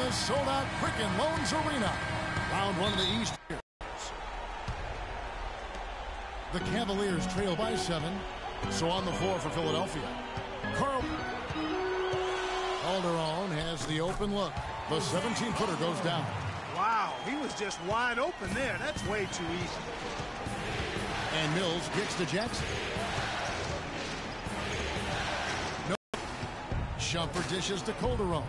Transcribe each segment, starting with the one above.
the sold-out Quicken Loans Arena. Round one of the East. The Cavaliers trail by 7. So on the floor for Philadelphia. Calderon has the open look. The 17-footer goes down. Wow, he was just wide open there. That's way too easy. And Mills kicks to Jackson. No. Jumper dishes to Calderon.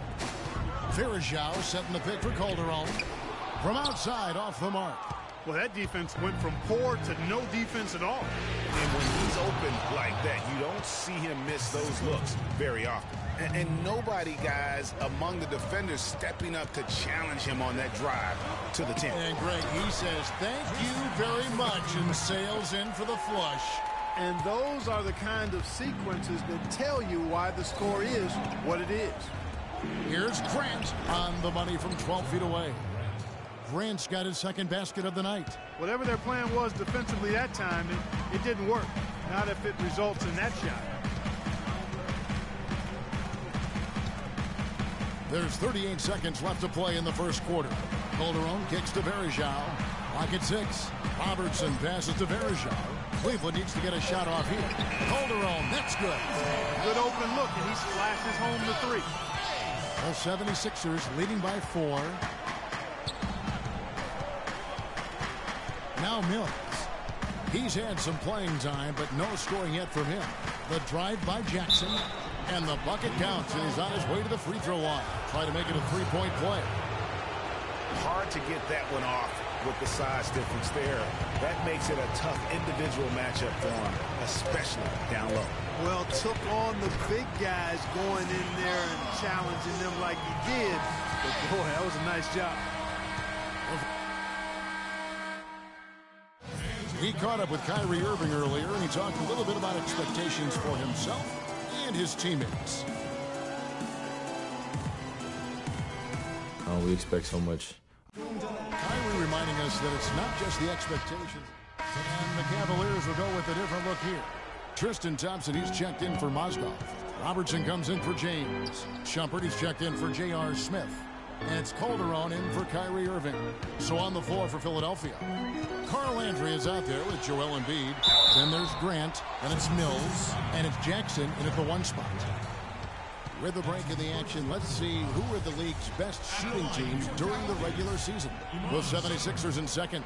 Verajao setting the pick for Calderon. From outside, off the mark. Well, that defense went from poor to no defense at all. And when he's open like that, you don't see him miss those looks very often. And nobody, guys, among the defenders stepping up to challenge him on that drive to the 10. And Greg, he says, thank you very much, and sails in for the flush. And those are the kind of sequences that tell you why the score is what it is. Here's Grant on the money from 12 feet away. Grant's got his second basket of the night. Whatever their plan was defensively that time, it didn't work. Not if it results in that shot. There's 38 seconds left to play in the first quarter. Calderon kicks to Verajao. Clock at 6. Robertson passes to Verajao. Cleveland needs to get a shot off here. Calderon, that's good. Good open look, and he splashes home the 3. The 76ers leading by 4. Now Mills. He's had some playing time, but no scoring yet from him. The drive by Jackson, and the bucket counts, and he's on his way to the free throw line. Try to make it a three-point play. Hard to get that one off with the size difference there. That makes it a tough individual matchup for him, especially down low. Well, took on the big guys going in there and challenging them like he did. But boy, that was a nice job. He caught up with Kyrie Irving earlier, and he talked a little bit about expectations for himself and his teammates. Oh, we expect so much. Kyrie reminding us that it's not just the expectations. And the Cavaliers will go with a different look here. Tristan Thompson, he's checked in for Mozgov. Robertson comes in for James. Shumpert, he's checked in for J.R. Smith. And it's Calderon in for Kyrie Irving. So on the floor for Philadelphia, Carl Landry is out there with Joel Embiid. Then there's Grant, and it's Mills, and it's Jackson in at the 1 spot. With the break in the action, let's see who are the league's best shooting teams during the regular season. The 76ers in second.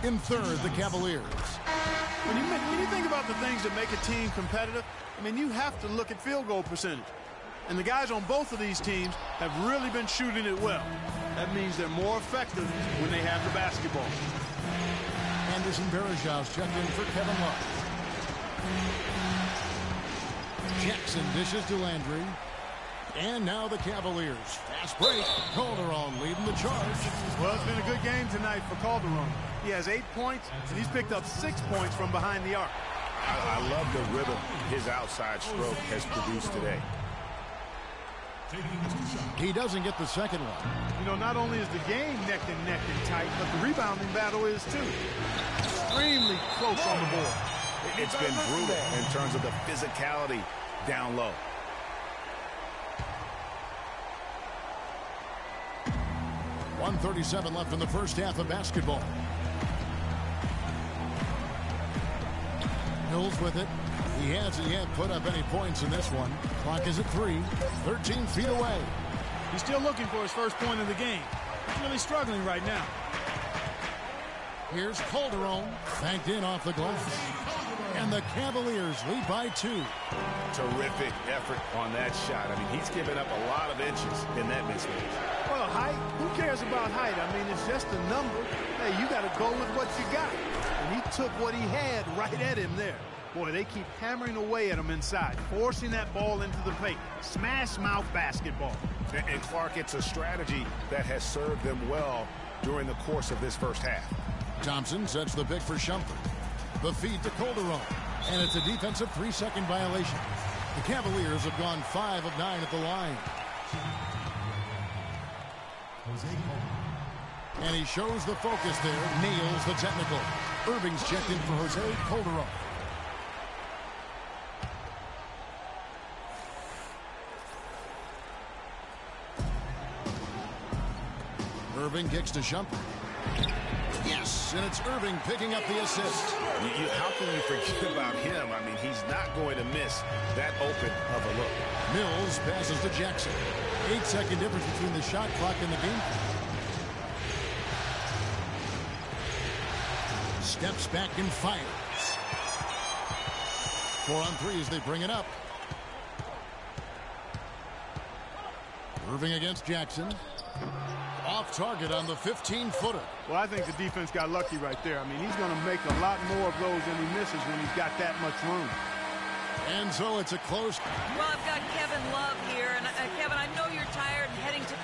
In third, the Cavaliers. When you think about the things that make a team competitive, I mean, you have to look at field goal percentage. And the guys on both of these teams have really been shooting it well. That means they're more effective when they have the basketball. Anderson Varejau's checked in for Kevin Love. Jackson dishes to Landry. And now the Cavaliers. Fast break. Calderon leading the charge. Well, it's been a good game tonight for Calderon. He has 8 points, and he's picked up 6 points from behind the arc. I love the rhythm his outside stroke has produced today. He doesn't get the second one. You know, not only is the game neck and tight, but the rebounding battle is too. Extremely close on the board. It's been brutal in terms of the physicality down low. .137 left in the first half of basketball. Mills with it. He hasn't yet put up any points in this one. Clock is at 3. 13 feet away. He's still looking for his first point of the game. He's really struggling right now. Here's Calderon. Banked in off the glass. And the Cavaliers lead by 2. Terrific effort on that shot. I mean, he's given up a lot of inches in that mismatch. Well, height, who cares about height? I mean, it's just a number. Hey, you got to go with what you got. And he took what he had right at him there. Boy, they keep hammering away at him inside, forcing that ball into the paint. Smash mouth basketball. And Clark, it's a strategy that has served them well during the course of this first half. Thompson sets the pick for Shumpert. The feed to Calderon. And it's a defensive 3-second violation. The Cavaliers have gone 5 of 9 at the line. And he shows the focus there. Nails the technical. Irving's checked in for Jose Calderon. Irving kicks to Shumpert. Yes, and it's Irving picking up the assist. How can you forget about him? I mean, he's not going to miss that open of a look. Mills passes to Jackson. 8-second difference between the shot clock and the game clock. Steps back and fires. 4 on 3 as they bring it up. Irving against Jackson. Off target on the 15-footer. Well, I think the defense got lucky right there. I mean, he's going to make a lot more of those than he misses when he's got that much room. And so it's a close. Well, I've got Kevin Love here. And Kevin, I know you're tired and heading to...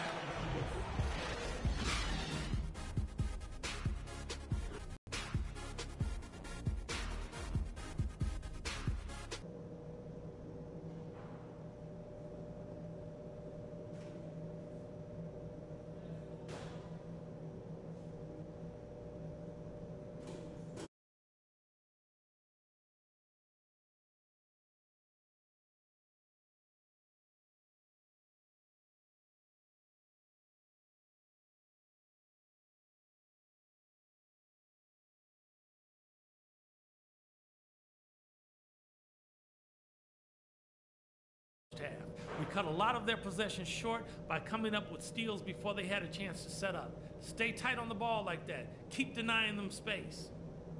We cut a lot of their possessions short by coming up with steals before they had a chance to set up. Stay tight on the ball like that. Keep denying them space.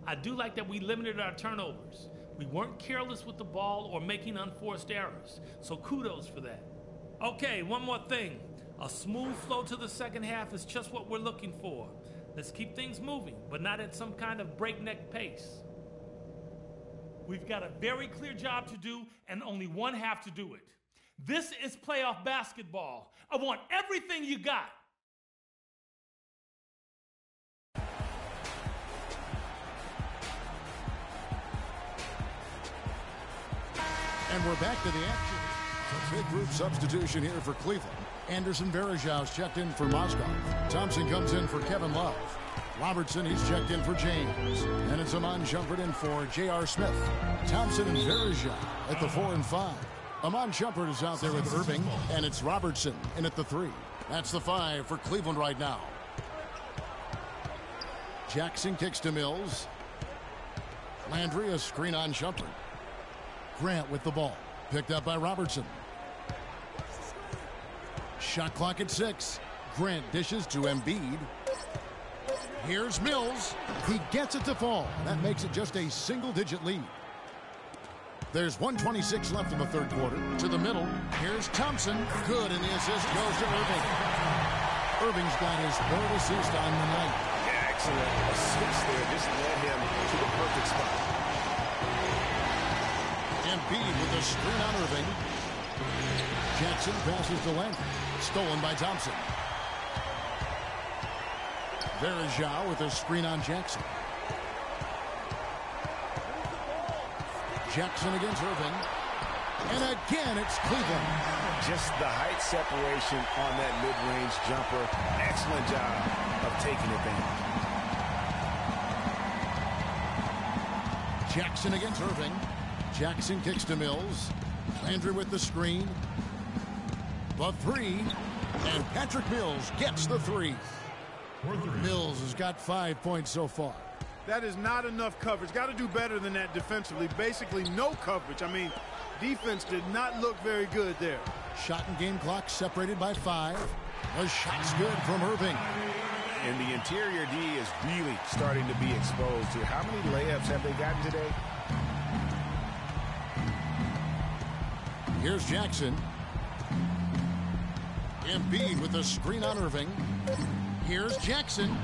I do like that we limited our turnovers. We weren't careless with the ball or making unforced errors, so kudos for that. Okay, one more thing. A smooth flow to the second half is just what we're looking for. Let's keep things moving, but not at some kind of breakneck pace. We've got a very clear job to do and only one half to do it. This is playoff basketball. I want everything you got. And we're back to the action. A big group substitution here for Cleveland. Anderson Varejau's checked in for Mozgov. Thompson comes in for Kevin Love. Robertson, he's checked in for James. And it's Iman Shumpert in for J.R. Smith. Thompson and Varejau at the 4 and 5. Iman Shumpert is out there with Irving, and it's Robertson in at the 3. That's the 5 for Cleveland right now. Jackson kicks to Mills. Landry, a screen on Shumpert. Grant with the ball. Picked up by Robertson. Shot clock at 6. Grant dishes to Embiid. Here's Mills. He gets it to fall. That makes it just a single-digit lead. There's 1:26 left in the third quarter. To the middle. Here's Thompson. Good, and the assist goes to Irving. Irving's got his third assist on the night. Yeah, excellent assist there. Just led him to the perfect spot. Embiid with a screen on Irving. Jackson passes to Lang. Stolen by Thompson. Verajao with a screen on Jackson. Jackson against Irving. And again, it's Cleveland. Just the height separation on that mid-range jumper. Excellent job of taking advantage. Jackson against Irving. Jackson kicks to Mills. Landry with the screen. The three. And Patrick Mills gets the three. Mills has got 5 points so far. That is not enough coverage. Got to do better than that defensively. Basically no coverage. I mean, defense did not look very good there. Shot and game clock separated by 5. The shot's good from Irving. And the interior D is really starting to be exposed here. How many layups have they gotten today? Here's Jackson. Embiid with the screen on Irving. Here's Jackson.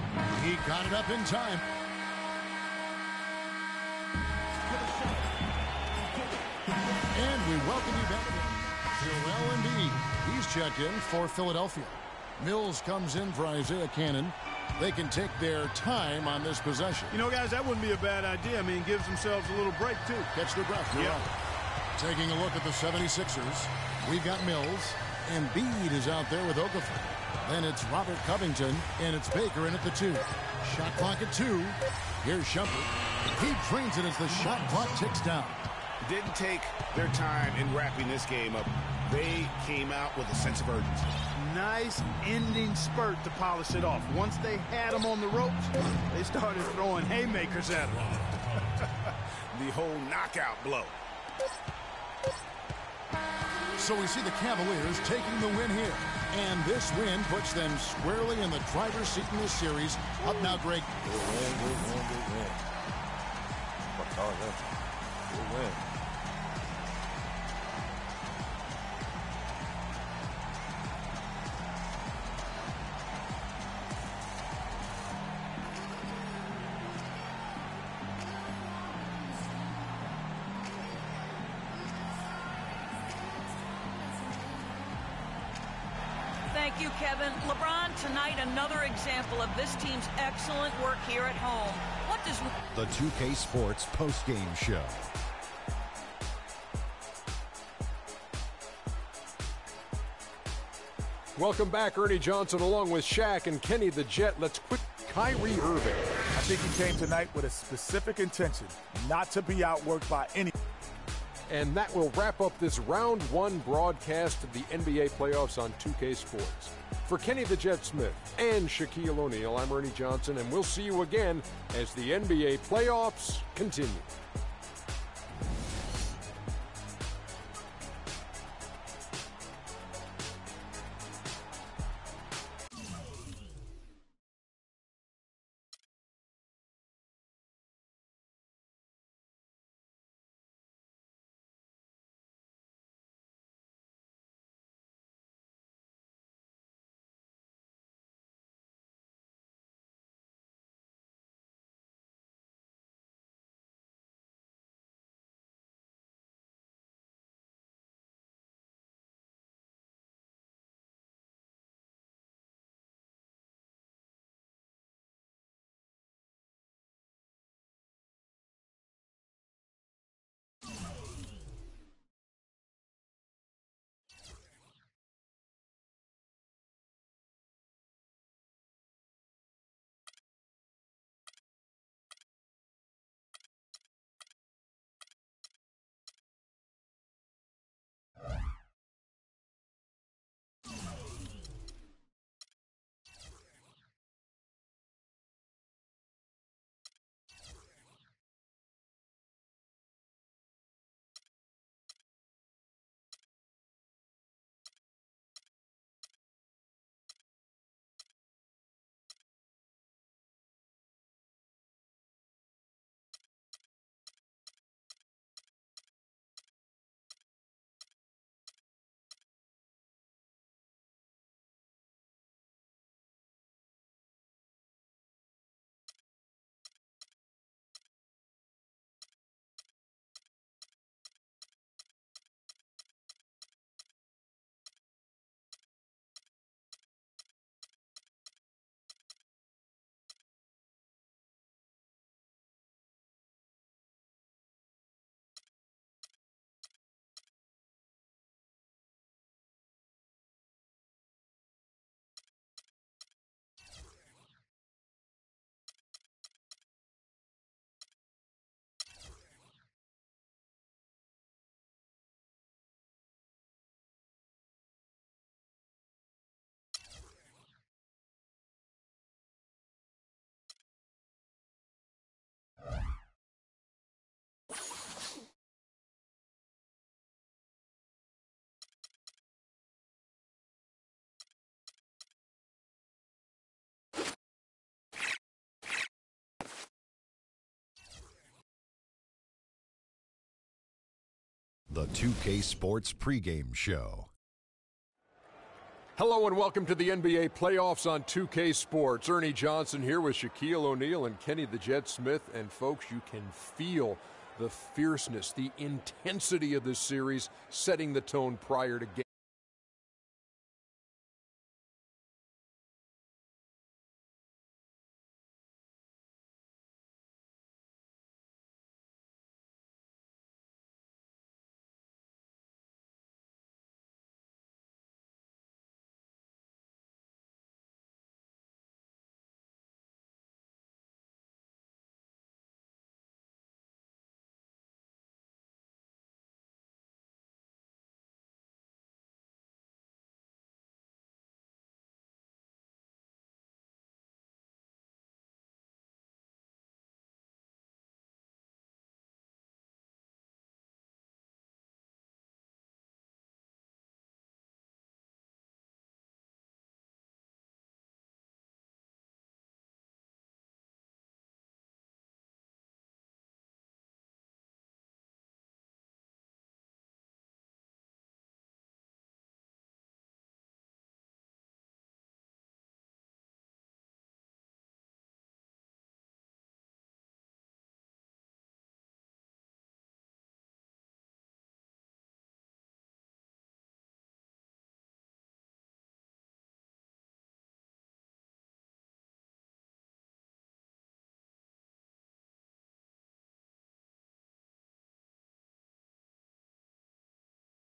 He got it up in time. And we welcome you back. Joel Embiid. He's checked in for Philadelphia. Mills comes in for Isaiah Cannon. They can take their time on this possession. You know, guys, that wouldn't be a bad idea. I mean, gives themselves a little break, too. Catch their breath. You're right. Taking a look at the 76ers, we've got Mills. Embiid is out there with Okafor. Then it's Robert Covington, and it's Baker in at the 2. Shot clock at 2. Here's Shumpert. He drains it as the shot clock ticks down. Didn't take their time in wrapping this game up. They came out with a sense of urgency. Nice ending spurt to polish it off. Once they had him on the ropes, they started throwing haymakers at him. The whole knockout blow. So we see the Cavaliers taking the win here. And this win puts them squarely in the driver's seat in this series. Up now, Greg. Good win. Good win. Thank you, Kevin. LeBron, tonight another example of this team's excellent work here at home. What does the 2K Sports postgame show? Welcome back, Ernie Johnson, along with Shaq and Kenny the Jet. Let's quit Kyrie Irving. I think he came tonight with a specific intention, not to be outworked by any. And that will wrap up this round 1 broadcast of the NBA playoffs on 2K Sports. For Kenny the Jet Smith and Shaquille O'Neal, I'm Ernie Johnson, and we'll see you again as the NBA playoffs continue. The 2K Sports pregame show. Hello and welcome to the NBA playoffs on 2K Sports. Ernie Johnson here with Shaquille O'Neal and Kenny the Jet Smith. And folks, you can feel the fierceness, the intensity of this series setting the tone prior to game.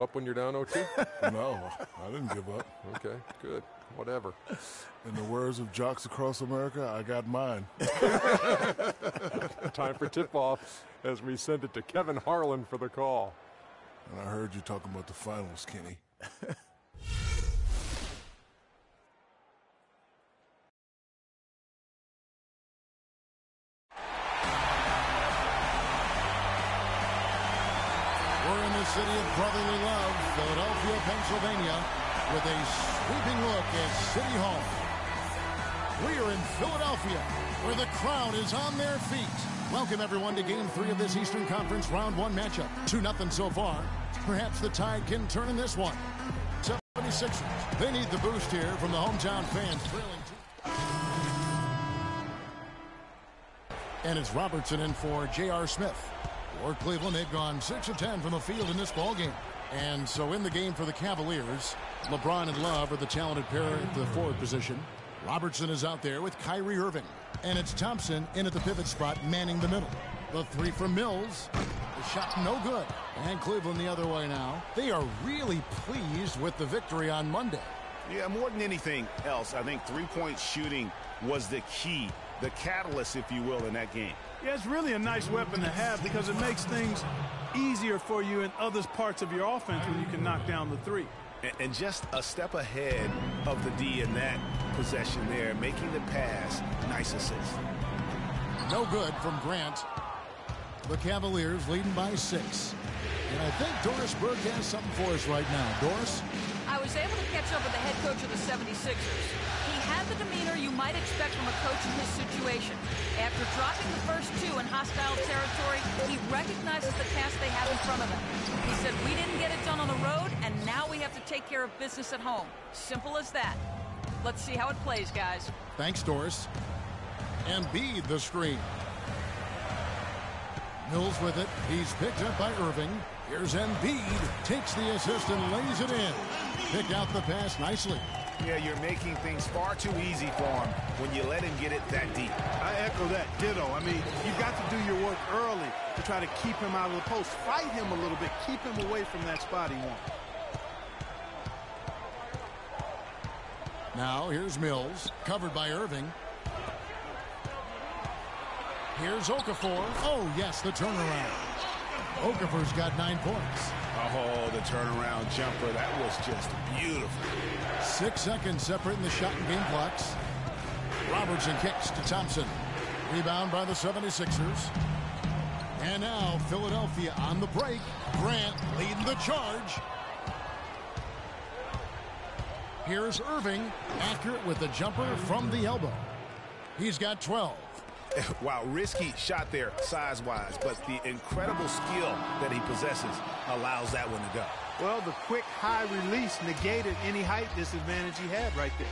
Up when you're down, OT? No, I didn't give up. Okay, good. Whatever. In the words of jocks across America, I got mine. Time for tip-off as we send it to Kevin Harlan for the call. And I heard you talking about the finals, Kenny. City of brotherly love, Philadelphia, Pennsylvania, with a sweeping look at City Hall. We are in Philadelphia, where the crowd is on their feet. Welcome, everyone, to Game 3 of this Eastern Conference Round 1 matchup. 2-0 so far. Perhaps the tide can turn in this one. 76ers, they need the boost here from the hometown fans. And it's Robertson in for J.R. Smith. For Cleveland, they've gone 6 of 10 from the field in this ballgame. And so in the game for the Cavaliers, LeBron and Love are the talented pair at the forward position. Robertson is out there with Kyrie Irving. And it's Thompson in at the pivot spot, manning the middle. The three from Mills. The shot no good. And Cleveland the other way now. They are really pleased with the victory on Monday. Yeah, more than anything else, I think three-point shooting was the key, the catalyst, if you will, in that game. Yeah, it's really a nice weapon to have because it makes things easier for you in other parts of your offense when you can knock down the three. And just a step ahead of the D in that possession there, making the pass. Nice assist. No good from Grant. The Cavaliers leading by 6. And I think Doris Burke has something for us right now. Doris? I was able to catch up with the head coach of the 76ers. He had the demeanor you might expect from a coach in his situation. After dropping the first 2 in hostile territory, he recognizes the task they have in front of them. He said, we didn't get it done on the road, and now we have to take care of business at home. Simple as that. Let's see how it plays, guys. Thanks, Doris. Embiid the screen. Mills with it. He's picked up by Irving. Here's Embiid. Takes the assist and lays it in. Picked out the pass nicely. Yeah, you're making things far too easy for him when you let him get it that deep. I echo that. Ditto. I mean, you've got to do your work early to try to keep him out of the post. Fight him a little bit. Keep him away from that spot he wants. Now, here's Mills. Covered by Irving. Here's Okafor. Oh, yes, the turnaround. Okafor's got 9 points. Oh, the turnaround jumper. That was just beautiful. 6 seconds separating the shot and game clocks. Robertson kicks to Thompson. Rebound by the 76ers. And now Philadelphia on the break. Grant leading the charge. Here's Irving, accurate with the jumper from the elbow. He's got 12. Wow, risky shot there size-wise, but the incredible skill that he possesses allows that one to go. Well, the quick high release negated any height disadvantage he had right there.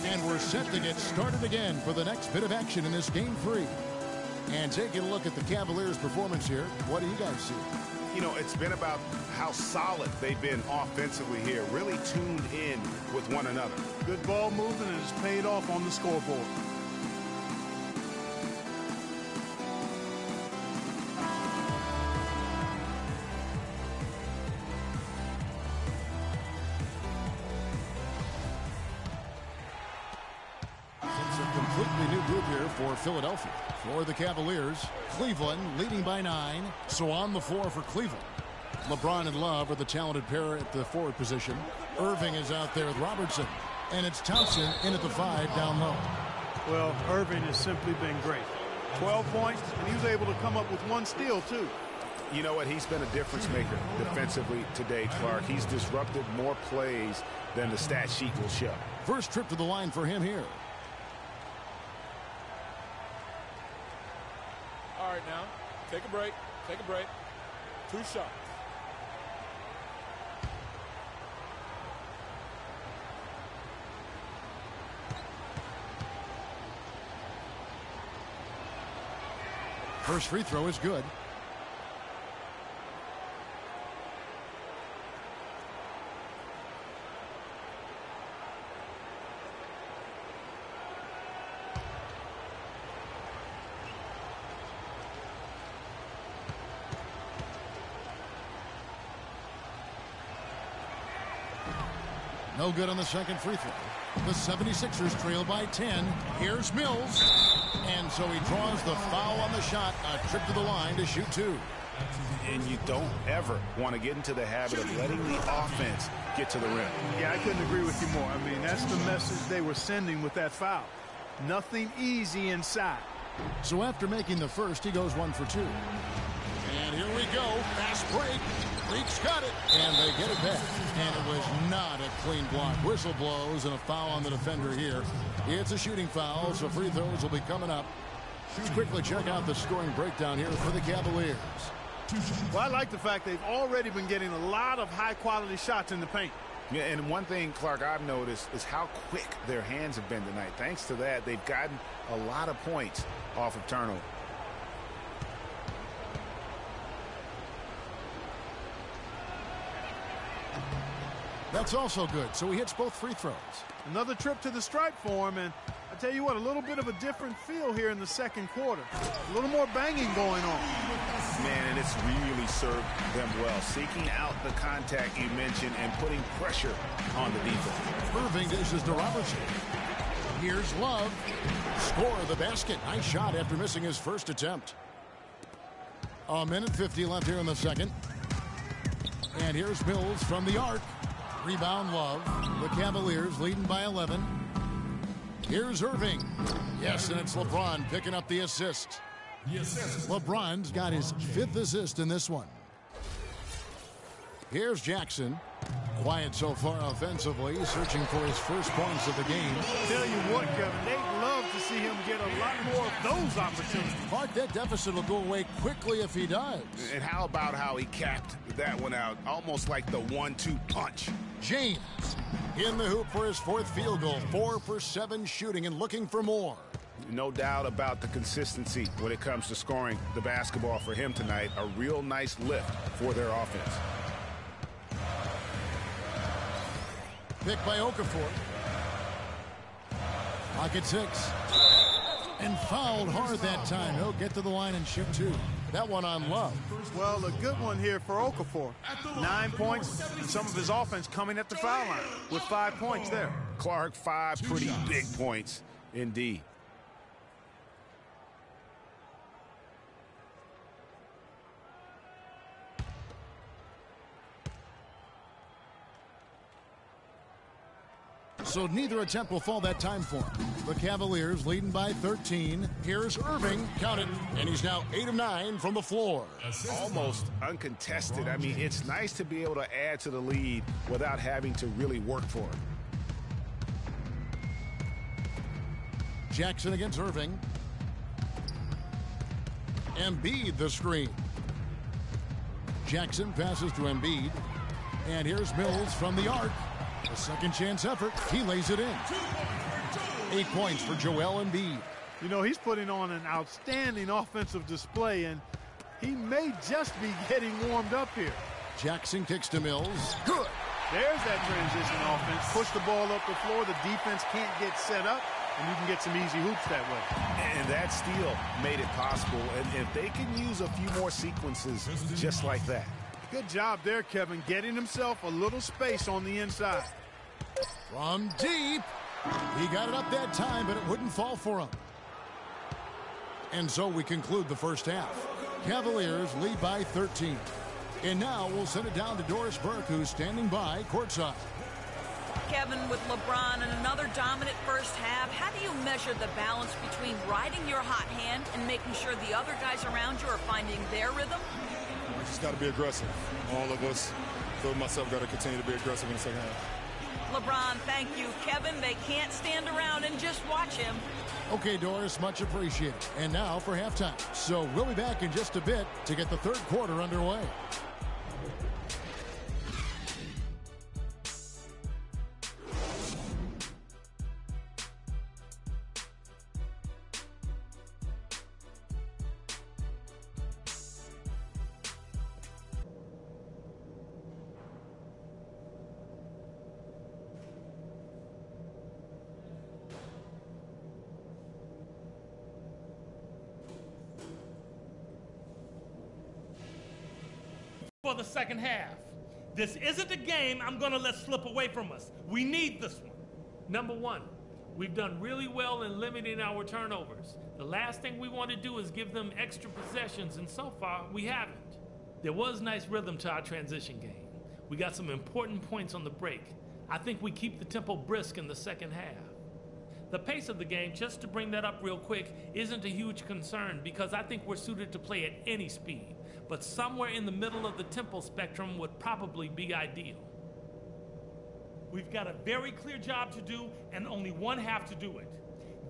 And we're set to get started again for the next bit of action in this game 3. And taking a look at the Cavaliers' performance here, what do you guys see? You know, it's been about how solid they've been offensively here, really tuned in with one another. Good ball movement, and it's paid off on the scoreboard. Completely new group here for Philadelphia. For the Cavaliers, Cleveland leading by 9. So on the floor for Cleveland, LeBron and Love are the talented pair at the forward position. Irving is out there with Robertson. And it's Thompson in at the 5 down low. Well, Irving has simply been great. 12 points, and he was able to come up with 1 steal, too. You know what? He's been a difference maker defensively today, Clark. He's disrupted more plays than the stat sheet will show. First trip to the line for him here. All right, now, take a break. Take a break. 2 shots. First free throw is good. No good on the second free throw. The 76ers trail by 10. Here's Mills. And so he draws the foul on the shot. A trip to the line to shoot 2. And you don't ever want to get into the habit of letting the offense get to the rim. Yeah, I couldn't agree with you more. I mean, that's the message they were sending with that foul. Nothing easy inside. So after making the first, he goes 1 for 2. And here we go. Fast break. Leaks got it. And they get it back. And it was not a clean block. Whistle blows and a foul on the defender here. It's a shooting foul, so free throws will be coming up. Let's quickly check out the scoring breakdown here for the Cavaliers. Well, I like the fact they've already been getting a lot of high-quality shots in the paint. Yeah, and one thing, Clark, I've noticed is how quick their hands have been tonight. Thanks to that, they've gotten a lot of points off of turnover. That's also good. So he hits both free throws. Another trip to the stripe for him, and I tell you what, a little bit of a different feel here in the second quarter. A little more banging going on. Man, and it's really served them well. Seeking out the contact you mentioned and putting pressure on the defense. Irving dishes to Robertson. Here's Love. Score the basket. Nice shot after missing his first attempt. A minute 50 left here in the second. And here's Mills from the arc. Rebound Love. The Cavaliers leading by 11. Here's Irving. Yes, and it's LeBron picking up the assist. LeBron's got his 5th assist in this one. Here's Jackson. Quiet so far offensively, searching for his first points of the game. Tell you what, Kevin, they'd love to see him get a lot more of those opportunities. Clark, that deficit will go away quickly if he does. And how about how he capped that one out, almost like the 1-2 punch. James in the hoop for his 4th field goal. 4 for 7 shooting and looking for more. No doubt about the consistency when it comes to scoring the basketball for him tonight. A real nice lift for their offense. Pick by Okafor. Pocket 6. And fouled hard that time. He'll get to the line and shoot 2. That one on Love. Well, a good one here for Okafor. 9 points, and some of his offense coming at the foul line with 5 points there. Clark, 5 pretty big points indeed. so neither attempt will fall that time for him. The Cavaliers leading by 13. Here's Irving, count it, and he's now 8 of 9 from the floor. Almost uncontested. I mean, it's nice to be able to add to the lead without having to really work for it. Jackson against Irving. Embiid the screen. Jackson passes to Embiid. And here's Mills from the arc. A second chance effort. He lays it in. 8 points for Joel Embiid. You know, he's putting on an outstanding offensive display, and he may just be getting warmed up here. Jackson kicks to Mills. Good. There's that transition offense. Push the ball up the floor. The defense can't get set up, and you can get some easy hoops that way. And that steal made it possible. And if they can use a few more sequences just like that. Good job there, Kevin, getting himself a little space on the inside. From deep. He got it up that time, but it wouldn't fall for him. And so we conclude the first half. Cavaliers lead by 13. And now we'll send it down to Doris Burke, who's standing by courtside. Kevin, with LeBron and another dominant first half, how do you measure the balance between riding your hot hand and making sure the other guys around you are finding their rhythm? We just got to be aggressive. All of us, including myself, got to continue to be aggressive in the second half. LeBron, thank you. Kevin, they can't stand around and just watch him. Okay, Doris, much appreciated. And now for halftime. So we'll be back in just a bit to get the third quarter underway. For the second half. This isn't a game I'm going to let slip away from us. We need this one. Number one, we've done really well in limiting our turnovers. The last thing we want to do is give them extra possessions, and so far, we haven't. There was nice rhythm to our transition game. We got some important points on the break. I think we keep the tempo brisk in the second half. The pace of the game, just to bring that up real quick, isn't a huge concern because I think we're suited to play at any speed. But somewhere in the middle of the tempo spectrum would probably be ideal. We've got a very clear job to do and only one half to do it.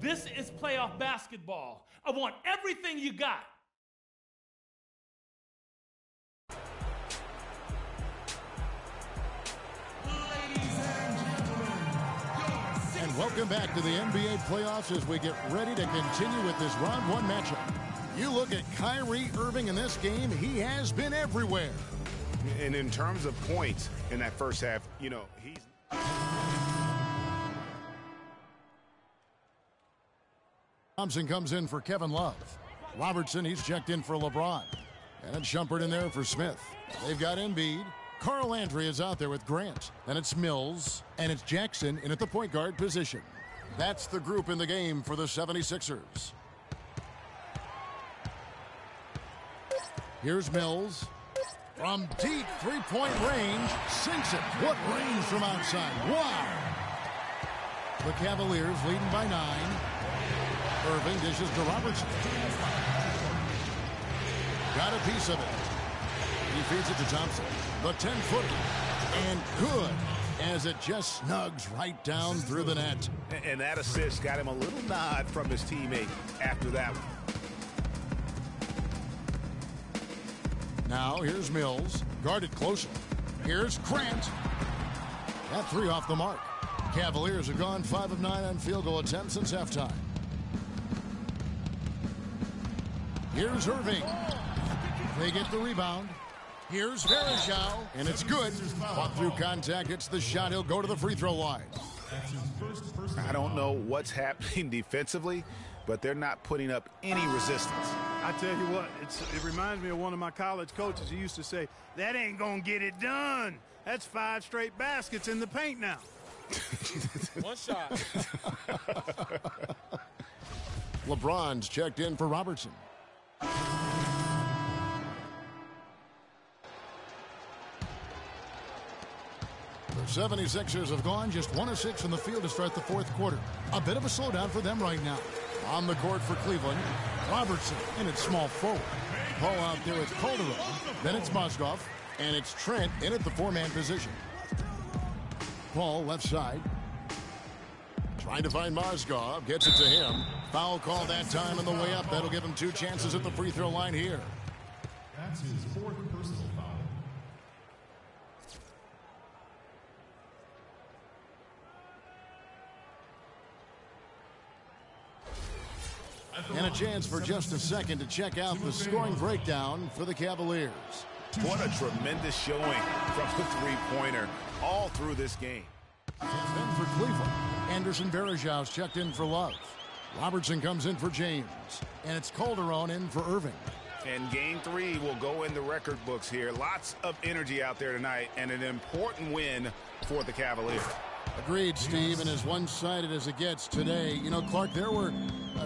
This is playoff basketball. I want everything you got. And welcome back to the NBA playoffs as we get ready to continue with this round one matchup. You look at Kyrie Irving in this game, he has been everywhere. And in terms of points in that first half, you know, he's... Thompson comes in for Kevin Love. Robertson, he's checked in for LeBron. And it's Shumpert in there for Smith. They've got Embiid. Carl Landry is out there with Grant. Then it's Mills. And it's Jackson in at the point guard position. That's the group in the game for the 76ers. Here's Mills. From deep three-point range, sinks it. What range from outside. Wow. The Cavaliers leading by 9. Irving dishes to Robertson. Got a piece of it. He feeds it to Thompson. The 10-footer. And good, as it just snugs right down through the net. And that assist got him a little nod from his teammate after that one. Now here's Mills, guarded closely. Here's Grant. That three off the mark. Cavaliers have gone 5 of 9 on field goal attempts since halftime. Here's Irving. They get the rebound. Here's Varejao, and it's good. Fought through contact, it's the shot. He'll go to the free throw line. I don't know what's happening defensively, but they're not putting up any resistance. I tell you what, it reminds me of one of my college coaches. He used to say, that ain't going to get it done. That's 5 straight baskets in the paint now. One shot. LeBron's checked in for Robertson. The The 76ers have gone just 1 of 6 in the field to start the fourth quarter. A bit of a slowdown for them right now. On the court for Cleveland, Robertson in at small forward. Paul out there with Calderon. Then it's Mozgov, and it's Trent in at the 4-man position. Paul left side. Trying to find Mozgov. Gets it to him. Foul call that time on the way up. That'll give him 2 chances at the free throw line here. That's his 4th personal foul. And a chance for just a second to check out the scoring breakdown for the Cavaliers. What a tremendous showing from the three-pointer all through this game. Then for Cleveland, Anderson Varejão's checked in for Love. Robertson comes in for James. And it's Calderon in for Irving. And game 3 will go in the record books here. Lots of energy out there tonight and an important win for the Cavaliers. Agreed, Steve, and as one-sided as it gets today. You know, Clark, there were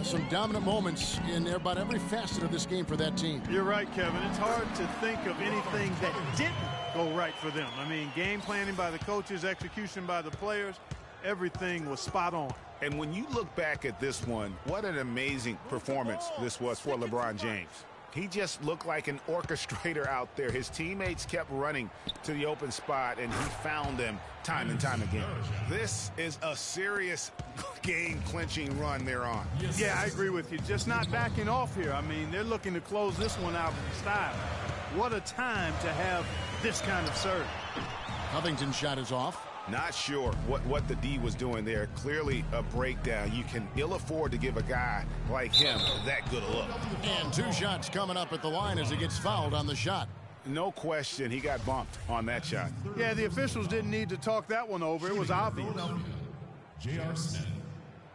some dominant moments in about every facet of this game for that team. You're right, Kevin. It's hard to think of anything that didn't go right for them. I mean, game planning by the coaches, execution by the players, everything was spot on. And when you look back at this one, what an amazing performance this was for LeBron James. He just looked like an orchestrator out there. His teammates kept running to the open spot, and he found them time and time again. This is a serious game-clinching run they're on. Yeah, I agree with you. Just not backing off here. I mean, they're looking to close this one out in style. What a time to have this kind of serve. Covington's shot is off. Not sure what the D was doing there. Clearly a breakdown. You can ill afford to give a guy like him that good a look. And 2 shots coming up at the line as he gets fouled on the shot. No question he got bumped on that shot. Yeah, the officials didn't need to talk that one over. It was obvious. J.R. Smith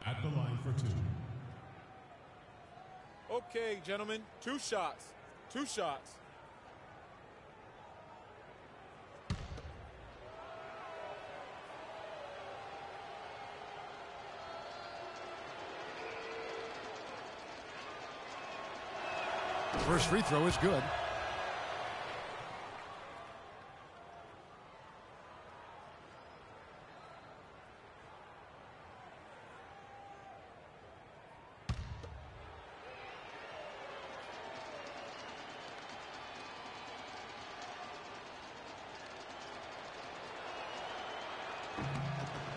at the line for 2. Okay, gentlemen, 2 shots. 2 shots. First free throw is good.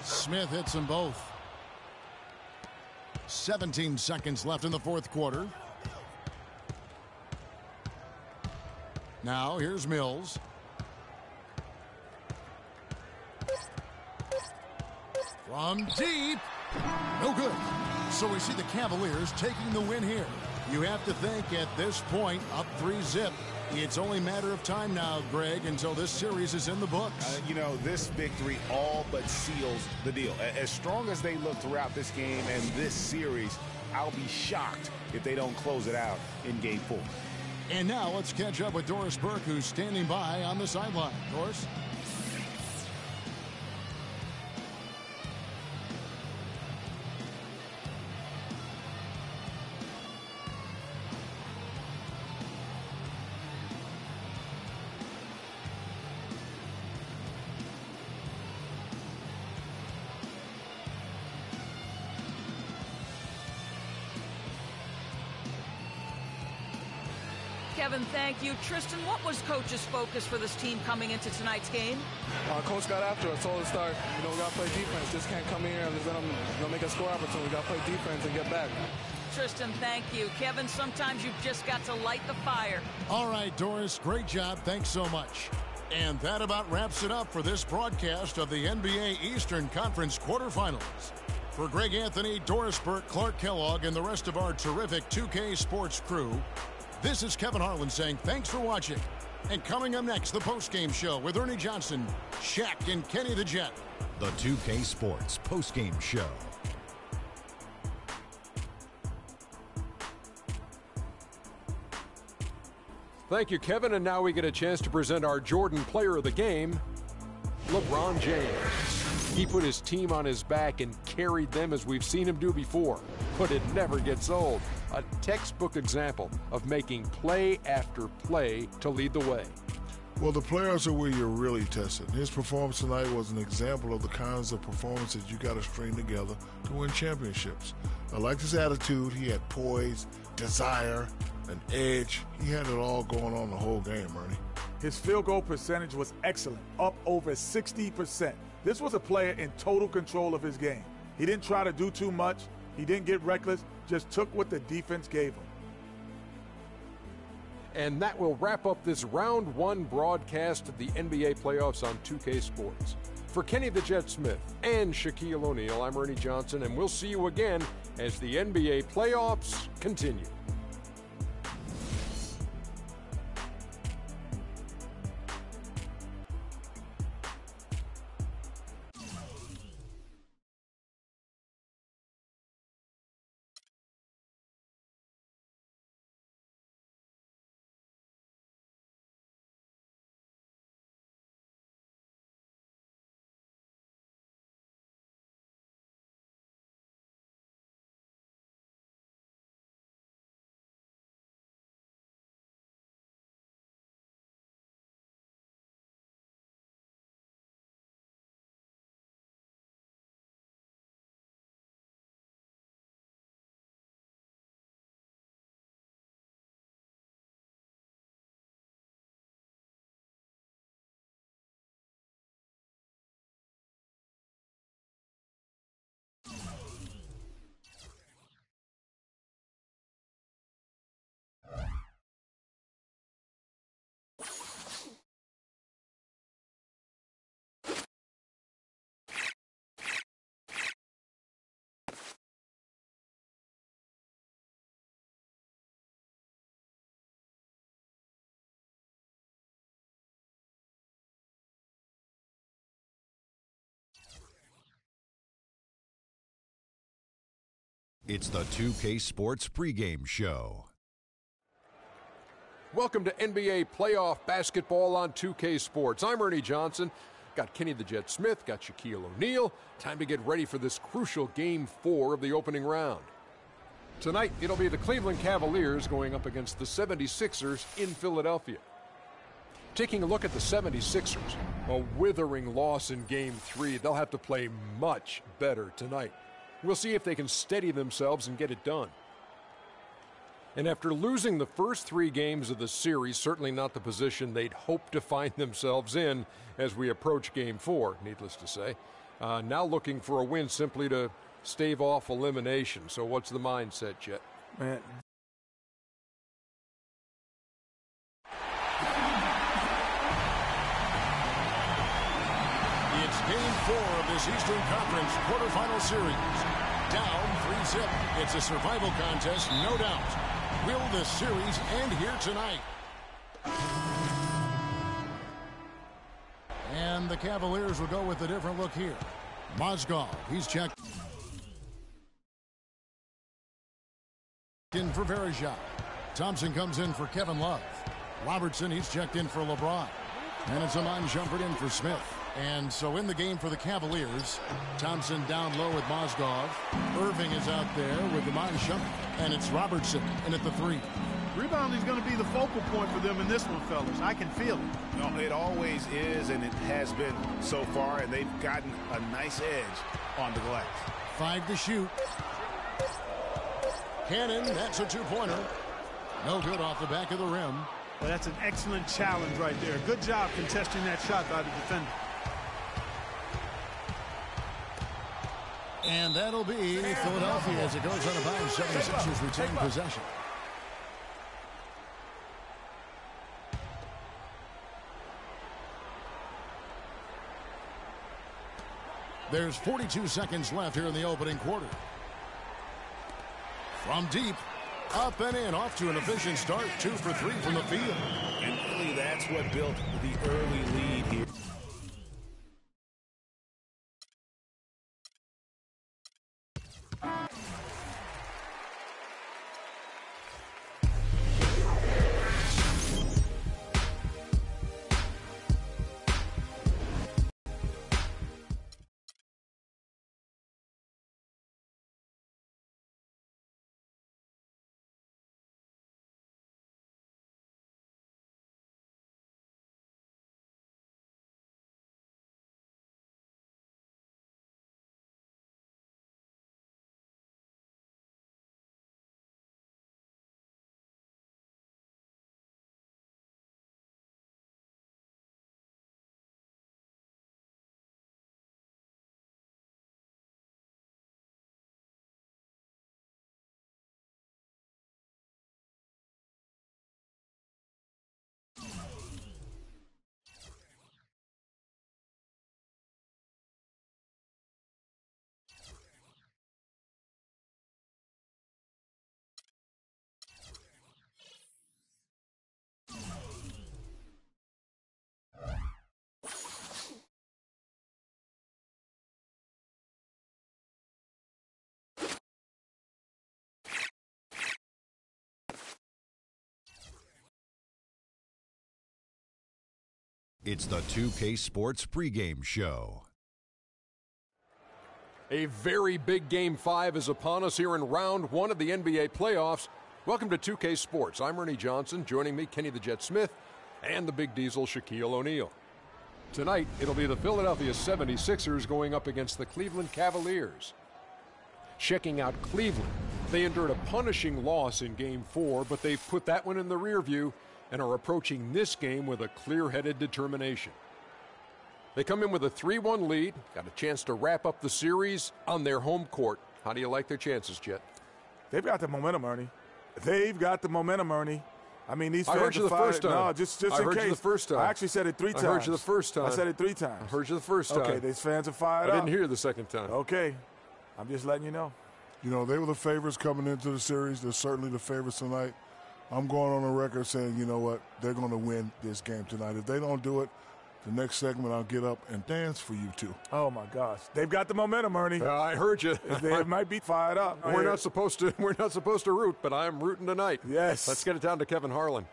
Smith hits them both. 17 seconds left in the fourth quarter. Now here's Mills. From deep. No good. So we see the Cavaliers taking the win here. You have to think at this point, up 3-0. It's only a matter of time now, Greg, until this series is in the books. You know, this victory all but seals the deal. As strong as they look throughout this game and this series, I'll be shocked if they don't close it out in Game 4. And now let's catch up with Doris Burke, who's standing by on the sideline. Doris? Kevin, thank you. Tristan, what was Coach's focus for this team coming into tonight's game? Coach got after us, told us to start. We got to play defense. Just can't come in here and just let them make a score opportunity. We got to play defense and get back. Tristan, thank you. Kevin, sometimes you've just got to light the fire. All right, Doris, great job. Thanks so much. And that about wraps it up for this broadcast of the NBA Eastern Conference quarterfinals. For Greg Anthony, Doris Burke, Clark Kellogg, and the rest of our terrific 2K Sports crew, this is Kevin Harlan saying thanks for watching. And coming up next, the postgame show with Ernie Johnson, Shaq, and Kenny the Jet. The 2K Sports postgame show. Thank you, Kevin. And now we get a chance to present our Jordan Player of the Game, LeBron James. He put his team on his back and carried them as we've seen him do before, but it never gets old. A textbook example of making play after play to lead the way. Well, the players are where you're really tested. His performance tonight was an example of the kinds of performances you got to string together to win championships. I liked his attitude. He had poise, desire, an edge. He had it all going on the whole game, Ernie. His field goal percentage was excellent, up over 60%. This was a player in total control of his game. He didn't try to do too much. He didn't get reckless, just took what the defense gave him. And that will wrap up this round one broadcast of the NBA playoffs on 2K Sports. For Kenny the Jet Smith and Shaquille O'Neal, I'm Ernie Johnson, and we'll see you again as the NBA playoffs continue. It's the 2K Sports pregame show. Welcome to NBA playoff basketball on 2K Sports. I'm Ernie Johnson. Got Kenny the Jet Smith, got Shaquille O'Neal. Time to get ready for this crucial Game 4 of the opening round. Tonight, it'll be the Cleveland Cavaliers going up against the 76ers in Philadelphia. Taking a look at the 76ers, a withering loss in Game 3. They'll have to play much better tonight. We'll see if they can steady themselves and get it done. And after losing the first 3 games of the series, certainly not the position they'd hope to find themselves in as we approach Game 4, needless to say. Now looking for a win simply to stave off elimination. So what's the mindset, Jet? Man. It's Game 4 of this Eastern Conference quarterfinal series. Down 3-zip. It's a survival contest, no doubt. Will this series end here tonight? And the Cavaliers will go with a different look here. Mozgov, he's checked in for Verejao. Thompson comes in for Kevin Love. Robertson, he's checked in for LeBron. And it's Iman Shumpert in for Smith. And so in the game for the Cavaliers, Thompson down low with Mozgov. Irving is out there with Iman Shumpert. And it's Robertson in at the 3. Rebounding is going to be the focal point for them in this one, fellas. I can feel it. No, it always is, and it has been so far, and they've gotten a nice edge on the glass. 5 to shoot. Cannon, that's a 2-pointer. No good off the back of the rim. Well, that's an excellent challenge right there. Good job contesting that shot by the defender. And that'll be Philadelphia as it goes out of bounds. 76ers retain possession. There's 42 seconds left here in the opening quarter. From deep, up and in, off to an efficient start. 2 for 3 from the field. And really, that's what built the early lead here. It's the 2K Sports pregame show. A very big Game 5 is upon us here in round 1 of the NBA playoffs. Welcome to 2K Sports. I'm Ernie Johnson. Joining me, Kenny the Jet Smith, and the Big Diesel, Shaquille O'Neal. Tonight, it'll be the Philadelphia 76ers going up against the Cleveland Cavaliers. Checking out Cleveland. They endured a punishing loss in Game 4, but they've put that one in the rear view and are approaching this game with a clear-headed determination. They come in with a 3-1 lead, got a chance to wrap up the series on their home court. How do you like their chances, Jet? They've got the momentum, Ernie. They've got the momentum, Ernie. I mean, these fans I heard you the first time. No, just in case. I heard you the first time. I actually said it 3 times. I heard you the first time. I said it 3 times. I heard you the first time. Okay, these fans are fired up. up. I didn't hear you the second time. Okay. I'm just letting you know. You know, they were the favorites coming into the series. They're certainly the favorites tonight. I'm going on the record saying, you know what, they're going to win this game tonight. If they don't do it, the next segment I'll get up and dance for you two. Oh my gosh, they've got the momentum, Ernie. I heard you. They might be fired up. We're not supposed to root, but I'm rooting tonight. Yes. Let's get it down to Kevin Harlan.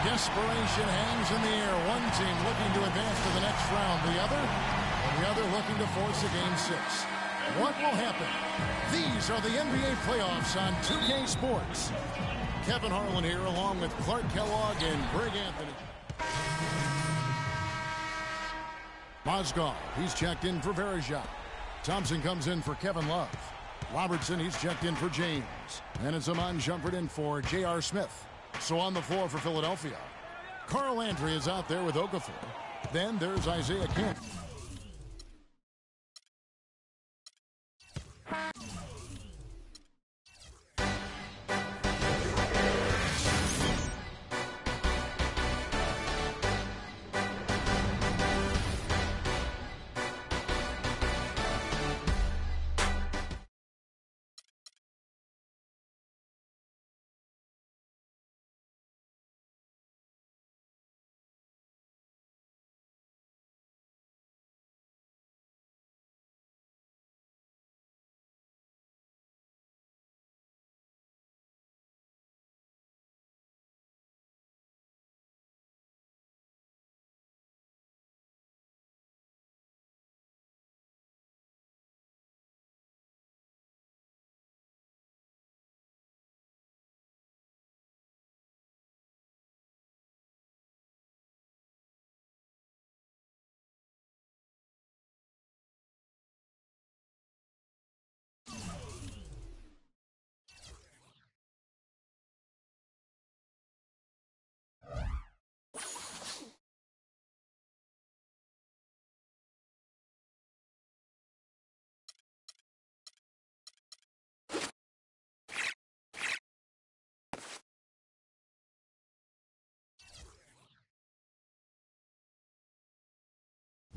Desperation hangs in the air. One team looking to advance to the next round. The other looking to force a Game 6. What will happen? These are the NBA playoffs on 2K Sports. Kevin Harlan here along with Clark Kellogg and Greg Anthony. Mozgov, he's checked in for Verejao. Thompson comes in for Kevin Love. Robertson, he's checked in for James. And it's Iman Shumpert in for J.R. Smith. So on the floor for Philadelphia, Carl Landry is out there with Okafor. Then there's Isaiah Kent.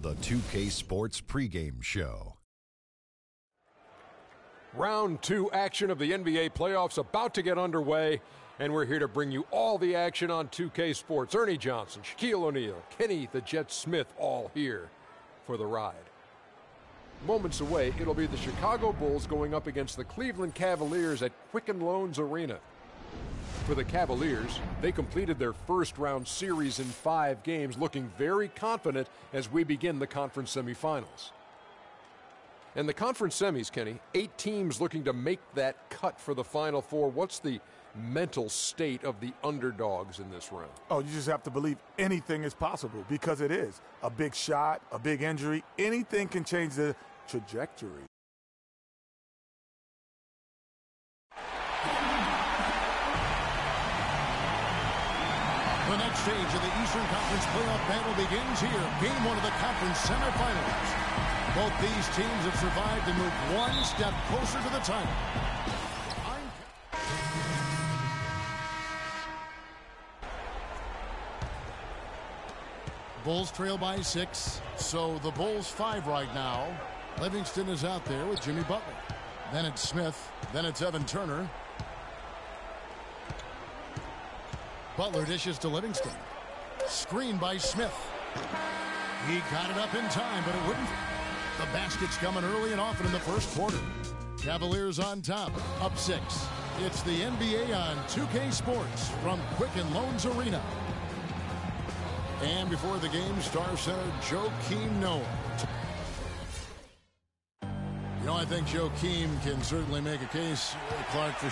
The 2K Sports pregame show. Round 2 action of the NBA playoffs about to get underway, and we're here to bring you all the action on 2K Sports. Ernie Johnson, Shaquille O'Neal, Kenny the Jet Smith, all here for the ride. Moments away, it'll be the Chicago Bulls going up against the Cleveland Cavaliers at Quicken Loans Arena. For the Cavaliers, they completed their first-round series in 5 games, looking very confident as we begin the conference semifinals. And the conference semis, Kenny, 8 teams looking to make that cut for the Final Four. What's the mental state of the underdogs in this round? Oh, you just have to believe anything is possible, because it is. A big shot, a big injury, anything can change the trajectory. The next stage of the Eastern Conference playoff battle begins here. Game 1 of the conference semifinals. Both these teams have survived and moved one step closer to the title. Bulls trail by 6, so the Bulls 5 right now. Livingston is out there with Jimmy Butler. Then it's Smith. Then it's Evan Turner. Butler dishes to Livingston. Screen by Smith. He got it up in time, but it wouldn't. The basket's coming early and often in the first quarter. Cavaliers on top, up 6. It's the NBA on 2K Sports from Quicken Loans Arena. And before the game, star center Joakim Noah. You know, I think Joakim can certainly make a case, Clark, for